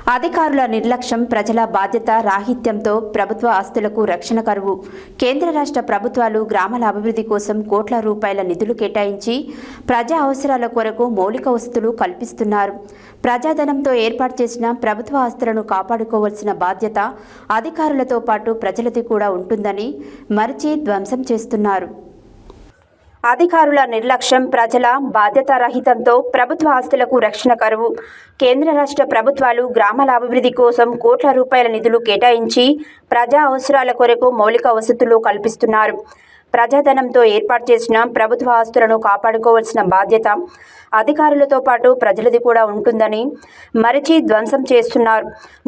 అధికారుల నిర్లక్ష్యం, ప్రజల బాధ్యత రాహిత్యంతో ప్రభుత్వ ఆస్తులకు రక్షణ కరువు. కేంద్ర రాష్ట్ర ప్రభుత్వాలు గ్రామాల అభివృద్ధి కోసం కోట్ల రూపాయల నిధులు కేటాయించి ప్రజా అవసరాల కొరకు మౌలిక వసతులు కల్పిస్తున్నారు. ప్రజాధనంతో ఏర్పాటు చేసిన ప్రభుత్వ ఆస్తులను కాపాడుకోవాల్సిన బాధ్యత అధికారులతో పాటు ప్రజలది కూడా ఉంటుందని మరిచి ధ్వంసం చేస్తున్నారు. అధికారుల నిర్లక్ష్యం, ప్రజల బాధ్యతారహితంతో ప్రభుత్వ ఆస్తులకు రక్షణ కరువు. కేంద్ర రాష్ట్ర ప్రభుత్వాలు గ్రామాల అభివృద్ధి కోసం కోట్ల రూపాయల నిధులు కేటాయించి ప్రజా అవసరాల కొరకు మౌలిక వసతులు కల్పిస్తున్నారు. ప్రజాధనంతో ఏర్పాటు చేసిన ప్రభుత్వ ఆస్తులను కాపాడుకోవాల్సిన బాధ్యత అధికారులతో పాటు ప్రజలది కూడా ఉంటుందని మరిచి ధ్వంసం చేస్తున్నారు.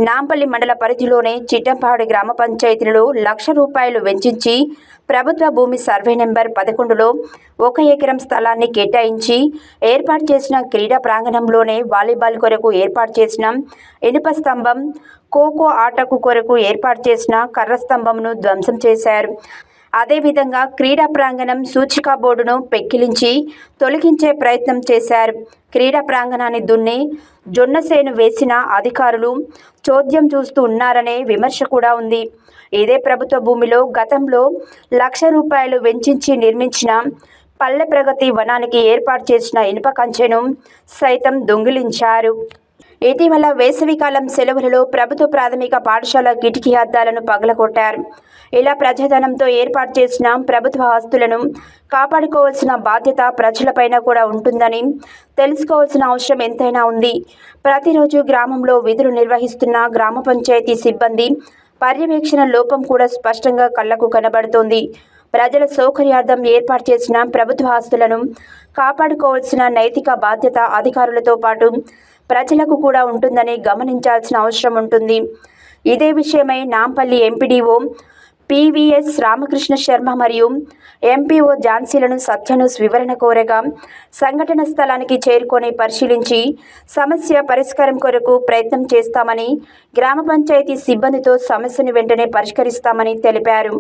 నాంపల్లి మండల పరిధిలోని చిట్టంపాడు గ్రామ పంచాయతీలో ₹1,00,000 వెచ్చించి ప్రభుత్వ భూమి సర్వే నెంబర్ 11లో 1 ఎకరం స్థలాన్ని కేటాయించి ఏర్పాటు చేసిన క్రీడా ప్రాంగణంలోనే వాలీబాల్ కొరకు ఏర్పాటు చేసిన ఇనుప స్తంభం, ఖోఖో ఆటకు కొరకు ఏర్పాటు చేసిన కర్ర స్తంభంను ధ్వంసం చేశారు. అదేవిధంగా క్రీడా ప్రాంగణం సూచికా బోర్డును పెక్కిలించి తొలగించే ప్రయత్నం చేశారు. క్రీడా ప్రాంగణాన్ని దున్ని జొన్నసేను వేసిన అధికారులు చోద్యం చూస్తూ ఉన్నారనే విమర్శ కూడా ఉంది. ఇదే ప్రభుత్వ భూమిలో గతంలో ₹1,00,000 వెచ్చించి నిర్మించిన పల్లె ప్రగతి వనానికి ఏర్పాటు చేసిన ఇనుప కంచెను సైతం దొంగిలించారు. ఇటీవల వేసవికాలం సెలవులలో ప్రభుత్వ ప్రాథమిక పాఠశాల కిటికీ అద్దాలను పగలగొట్టారు. ఇలా ప్రజాధనంతో ఏర్పాటు చేసిన ప్రభుత్వ ఆస్తులను కాపాడుకోవాల్సిన బాధ్యత ప్రజలపైన కూడా ఉంటుందని తెలుసుకోవాల్సిన అవసరం ఎంతైనా ఉంది. ప్రతిరోజు గ్రామంలో విధులు నిర్వహిస్తున్న గ్రామ పంచాయతీ సిబ్బంది పర్యవేక్షణ లోపం కూడా స్పష్టంగా కళ్లకు కనబడుతోంది. ప్రజల సౌకర్యార్థం ఏర్పాటు చేసిన ప్రభుత్వ ఆస్తులను కాపాడుకోవాల్సిన నైతిక బాధ్యత అధికారులతో పాటు ప్రజలకు కూడా ఉంటుందని గమనించాల్సిన అవసరం ఉంటుంది. ఇదే విషయమై నాంపల్లి ఎంపీడీఓ PVS రామకృష్ణ శర్మ మరియు ఎంపీఓ ఝాన్సీలను సత్యన్యూస్ వివరణ కోరగా సంఘటన స్థలానికి చేరుకొని పరిశీలించి సమస్య పరిష్కారం కొరకు ప్రయత్నం చేస్తామని, గ్రామ పంచాయతీ సిబ్బందితో సమస్యను వెంటనే పరిష్కరిస్తామని తెలిపారు.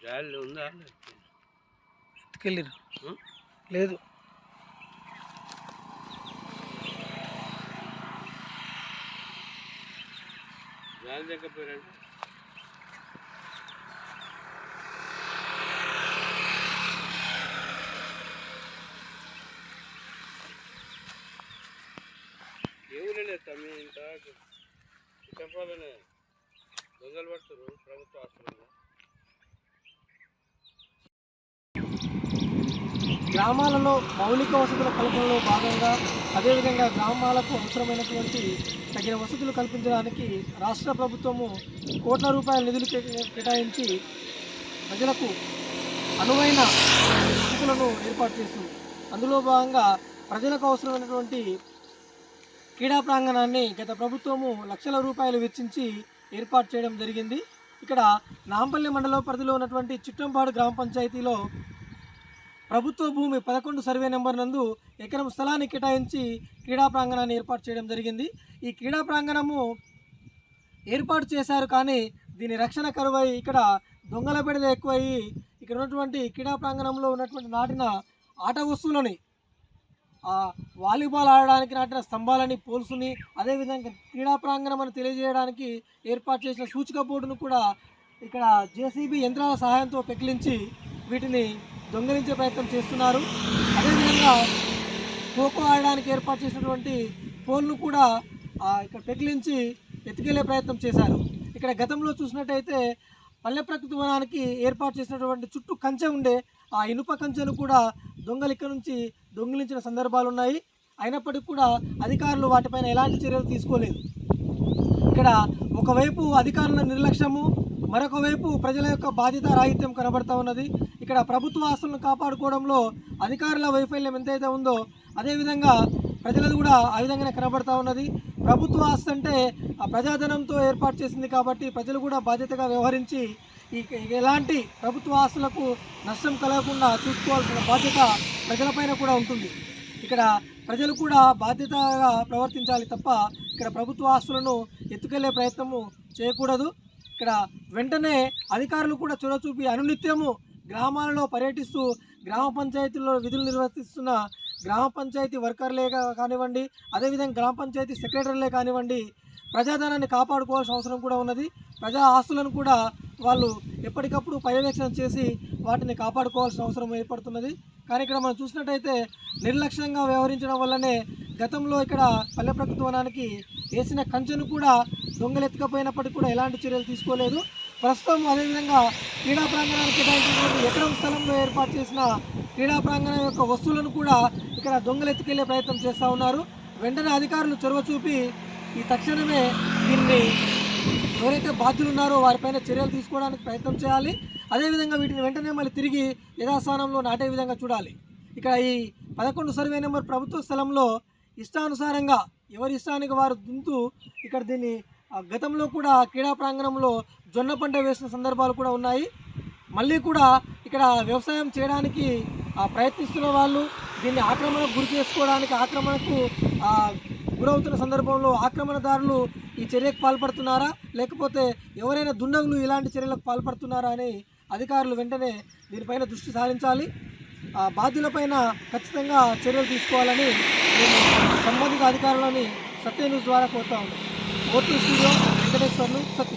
జాలి ఉందా? ఎత్తుకెళ్ళిరు లేదు. జాలి దగ్గపోయారంటే ఎవరు లేదు తమ్మి, ఇంకా చెప్పాలనే దొంగలు పడుతున్నారు ప్రభుత్వ ఆస్తులలో. గ్రామాలలో మౌలిక వసతుల కల్పనలో భాగంగా అదేవిధంగా గ్రామాలకు అవసరమైనటువంటి తగిన వసతులు కల్పించడానికి రాష్ట్ర ప్రభుత్వము కోట్ల రూపాయల నిధులు కేటాయించి ప్రజలకు అనువైన వసతులను ఏర్పాటు చేస్తుంది. అందులో భాగంగా ప్రజలకు అవసరమైనటువంటి క్రీడా ప్రాంగణాన్ని గత ప్రభుత్వము లక్షల రూపాయలు వెచ్చించి ఏర్పాటు చేయడం జరిగింది. ఇక్కడ నాంపల్లి మండల పరిధిలో ఉన్నటువంటి చిట్టంపాడు గ్రామ పంచాయతీలో ప్రభుత్వ భూమి 11 సర్వే నెంబర్ నందు ఎకరం స్థలాన్ని కేటాయించి క్రీడా ప్రాంగణాన్ని ఏర్పాటు చేయడం జరిగింది. ఈ క్రీడా ప్రాంగణము ఏర్పాటు చేశారు, కానీ దీని రక్షణ కరువై ఇక్కడ దొంగల బెడద ఎక్కువయ్యి ఇక్కడ ఉన్నటువంటి క్రీడా ప్రాంగణంలో ఉన్నటువంటి నాటిన ఆట వస్తువులని వాలీబాల్ ఆడడానికి నాటిన స్తంభాలని, పోల్సుని, అదేవిధంగా క్రీడా ప్రాంగణం అని తెలియజేయడానికి ఏర్పాటు చేసిన సూచిక బోర్డును కూడా ఇక్కడ జేసీబీ యంత్రాల సహాయంతో పెకిలించి వీటిని దొంగిలించే ప్రయత్నం చేస్తున్నారు. అదేవిధంగా ఖోఖో ఆడడానికి ఏర్పాటు చేసినటువంటి పోల్ను కూడా ఇక్కడ పెకిలించి ఎత్తుకెళ్లే ప్రయత్నం చేశారు. ఇక్కడ గతంలో చూసినట్టయితే పల్లె ప్రకృతి వనానికి ఏర్పాటు చేసినటువంటి చుట్టూ కంచె ఉండే ఆ ఇనుప కంచెను కూడా దొంగలు ఇక్కడ నుంచి దొంగిలించిన సందర్భాలు ఉన్నాయి. అయినప్పటికీ కూడా అధికారులు వాటిపైన ఎలాంటి చర్యలు తీసుకోలేదు. ఇక్కడ ఒకవైపు అధికారుల నిర్లక్ష్యము, మరొక వైపు ప్రజల యొక్క బాధ్యత రాహిత్యం కనబడతా ఉన్నది. ఇక్కడ ప్రభుత్వ ఆస్తులను కాపాడుకోవడంలో అధికారుల వైఫల్యం ఎంతైతే ఉందో అదేవిధంగా ప్రజలది కూడా ఆ విధంగానే కనబడతా ఉన్నది. ప్రభుత్వ ఆస్తి అంటే ఆ ప్రజాధనంతో ఏర్పాటు చేసింది కాబట్టి ప్రజలు కూడా బాధ్యతగా వ్యవహరించి ఎలాంటి ప్రభుత్వ ఆస్తులకు నష్టం కలగకుండా చూసుకోవాల్సిన బాధ్యత ప్రజలపైన కూడా ఉంటుంది. ఇక్కడ ప్రజలు కూడా బాధ్యతగా ప్రవర్తించాలి తప్ప ఇక్కడ ప్రభుత్వ ఆస్తులను ఎత్తుకెళ్లే ప్రయత్నము చేయకూడదు. ఇక్కడ వెంటనే అధికారులు కూడా చొరవ చూపి అనునిత్యము గ్రామాలలో పర్యటిస్తూ గ్రామ పంచాయతీల్లో విధులు నిర్వర్తిస్తున్న గ్రామ పంచాయతీ వర్కర్లే కానివ్వండి, అదేవిధంగా గ్రామ పంచాయతీ సెక్రటరీలే కానివ్వండి, ప్రజాధనాన్ని కాపాడుకోవాల్సిన అవసరం కూడా ఉన్నది. ప్రజా ఆస్తులను కూడా వాళ్ళు ఎప్పటికప్పుడు పర్యవేక్షణ చేసి వాటిని కాపాడుకోవాల్సిన అవసరం ఏర్పడుతున్నది. కానీ ఇక్కడ మనం చూసినట్టయితే నిర్లక్ష్యంగా వ్యవహరించడం వల్లనే గతంలో ఇక్కడ పల్లె ప్రకృతి వనానికి వేసిన కంచెను కూడా దొంగలెత్తకపోయినప్పటికీ కూడా ఎలాంటి చర్యలు తీసుకోలేదు. ప్రస్తుతం అదేవిధంగా క్రీడా ప్రాంగణానికి కేటాయించినటువంటి ఎకరం స్థలంలో ఏర్పాటు చేసిన క్రీడా ప్రాంగణం యొక్క వస్తువులను కూడా ఇక్కడ దొంగలెత్తుకెళ్లే ప్రయత్నం చేస్తూ ఉన్నారు. వెంటనే అధికారులు చొరవ చూపి ఈ తక్షణమే దీన్ని ఎవరైతే బాధ్యులు ఉన్నారో వారిపైన చర్యలు తీసుకోవడానికి ప్రయత్నం చేయాలి. అదేవిధంగా వీటిని వెంటనే మళ్ళీ తిరిగి యథాస్థానంలో నాటే విధంగా చూడాలి. ఇక్కడ ఈ 11 సర్వే నెంబర్ ప్రభుత్వ స్థలంలో ఇష్టానుసారంగా ఎవరి ఇష్టానికి వారు దుంతూ ఇక్కడ దీన్ని గతంలో కూడా క్రీడా ప్రాంగణంలో జొన్న పంట వేసిన సందర్భాలు కూడా ఉన్నాయి. మళ్ళీ కూడా ఇక్కడ వ్యవసాయం చేయడానికి ప్రయత్నిస్తున్న వాళ్ళు దీన్ని ఆక్రమణకు గురి చేసుకోవడానికి ఆక్రమణకు గురవుతున్న సందర్భంలో ఆక్రమణదారులు ఈ చర్యకు పాల్పడుతున్నారా, లేకపోతే ఎవరైనా దుండగులు ఇలాంటి చర్యలకు పాల్పడుతున్నారా అని అధికారులు వెంటనే దీనిపైన దృష్టి సారించాలి. బాధ్యులపైన ఖచ్చితంగా చర్యలు తీసుకోవాలని మేము సంబంధిత అధికారులని సత్య న్యూస్ ద్వారా కోరుతా ఉన్నాం. ఓటు స్టూడియో వెంకటేశ్వర్లు, సత్య.